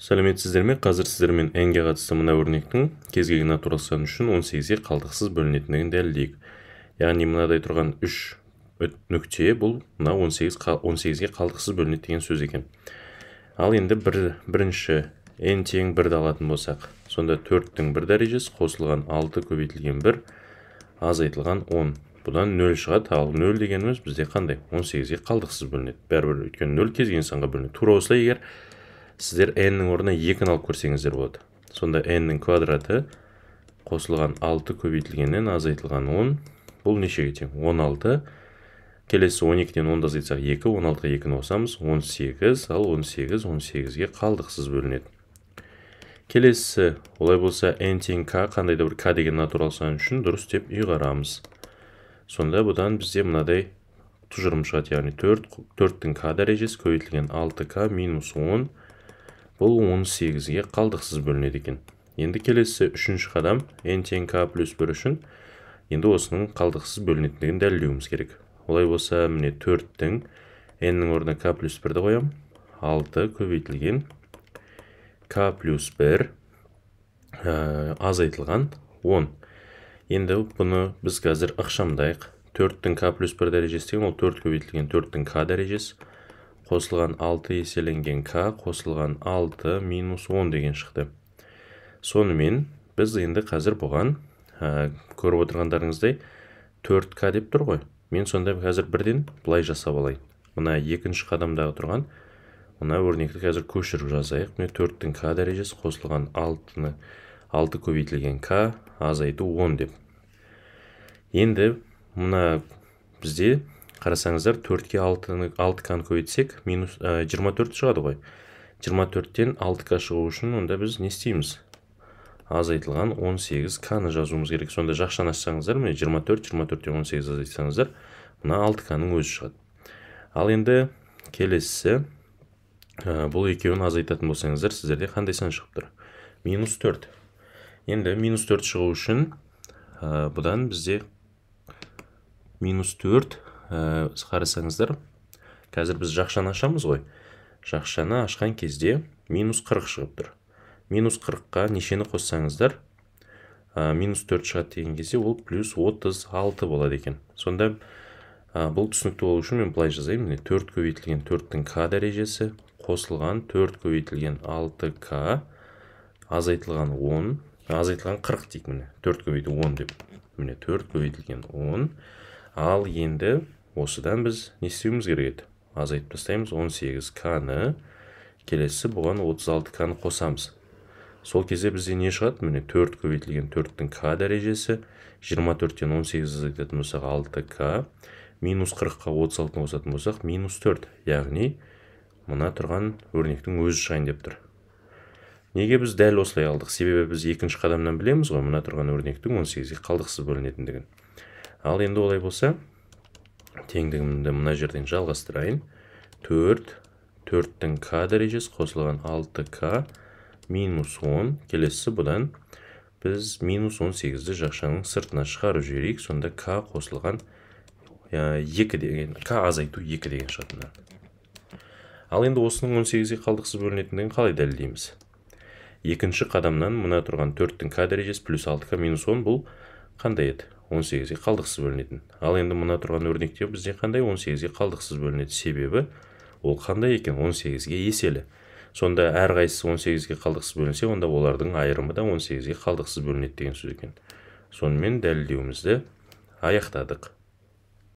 Сәлеметсіздер ме? Қазір сіздермен n-ге қатысты мына өрнектің кез келген натурал сан үшін 18-ге қалдықсыз бөлінетіндігін дәлелдейік. Яғни мынадай тұрған 3 нүкте бұл мына 18-ге қалдықсыз бөлінеді деген сөз екен. Ал енді бірінші n тең 1-ді алатын болсақ, сонда 4-тің 1 дәрежесі қосылған 6 көбейтілген 1 азайтылған 10. Бұдан 0 шығады, ал 0 дегеніміз бізде қандай? 18-ге қалдықсыз бөлінеді. Бәрібір өйткені 0 кез келген санға бөлінеді. Тура осылай егер сіздер n-нің орнына 2-ні алып көрсеңіздер болады. Сонда n-нің квадраты қосылған 6 көбейтілгеннен азайтылған 10. Бұл нешеге тең? 16. Келесі 12-ден 10-ды азайтсақ 2, 16-ға 2-ні қосамыз 18, ал 18 18-ге қалдықсыз бөлінеді. Келесі, олай болса n тең k қандай да бір k деген натурал сан үшін дұрыс деп ұйғарамыз. Сонда бұдан бізде мынадай тұжырым шығады, яғни 4-тің k дәрежесі көбейтілген 6k минус 10. Бұл 18-ге қалдықсыз бөлінеді екен. Енді келесі үшінші қадам n тең k плюс 1 үшін енді осының қалдықсыз бөлінетіндігін дәлелдеуіміз керек. Олай болса, міне 4-тің n-нің орнына k плюс 1-ді қоям. 6 көбейтілген k плюс 1 азайтылған 10. Енді бұны біз қазір ықшамдайық. 4-тің k плюс 1 дәрежесі деген ол 4 көбейтілген 4-тің k дәрежесі қосылған 6 еселенген k қосылған 6 минус 10 деген шықты. Сонымен біз енді қазір бұған көріп отырғандарыңыздай 4k деп тұр ғой. Мен сонда қазір бірден бұлай жасап алайын. Мына екінші қадамдағы тұрған мына өрнекті қазір көшіріп жазайық. Міне 4-тің k дәрежесі қосылған 6 көбейтілген k азайту 10 деп. Енді мына бізде қарасаңыздар 4-ке 6k-ны көбейтсек 24 шығады ғой. 24-тен 6k шығу үшін онда біз не істейміз? Азайтылған 18k-ны жазуымыз керек. Сонда жақшаны ашсаңыздар, 24-24-тен 18 азайтсаңыздар, мына 6k-ның өзі шығады. Ал енді келесі, бұл екеуін азайтатын болсаңыздар, сіздерде қандай сан шығып тұр? Минус 4. Енді минус 4 шығу үшін бұдан бізде минус 4 қарасаңыздар, қазір біз жақшаны ашамыз ғой. Жақшаны ашқан кезде минус 40 шығып тұр. Минус 40-қа нешені қоссаңыздар, минус 4 шығады деген кезде ол плюс 36 болады екен. Сонда бұл түсінікті болу үшін мен бұлай жазайын. 4 көбейтілген 4-тің k дәрежесі қосылған 4 көбейтілген 6k азайтылған 10, азайтылған 40 дейік. 4 көбейту 10 деп. 4 көбейтілген 10. Ал енді осыдан біз не істеуіміз керек еді? Азайтып тастаймыз 18k-ны, келесі бұған 36k-ны қосамыз. Сол кезде бізде не шығады? 4 көбейтілген 4-тің k дәрежесі 24-тен 18 азайтатын болсақ 6k, минус 40-қа 36-ны қосатын болсақ минус 4. Яғни мына тұрған өрнектің өзі шығайын деп тұр. Неге біз дәл осылай алдық? Себебі біз екінші қадамнан білеміз ғой, мына тұрған өрнектің 18-ге қалдықсыз бөлінетіндігін. Ал енді олай болса, теңдігімді мына жерден жалғастырайын. 4-тің k дәрежесі қосылған 6k минус 10. Келесі бұдан біз минус 18-ді жақшаның сыртына шығарып жіберейік. Сонда k қосылған 2 деген, k азайту 2 деген шығады. Ал енді осының 18-ге қалдықсыз бөлінетіндігін қалай дәлелдейміз? Екінші қадамнан мына тұрған 4-тің k дәрежесі плюс 6k минус 10 бұл қандай еді? 18-ге қалдықсыз бөлінетін. Ал енді мына тұрған өрнекте бізде қандай 18-ге қалдықсыз бөлінеді? Себебі ол қандай екен? 18-ге еселі. Сонда әрқайсысы 18-ге қалдықсыз бөлінсе, онда олардың айырымы да 18-ге қалдықсыз бөлінеді деген сөз екен. Сонымен дәлелдеуімізді аяқтадық.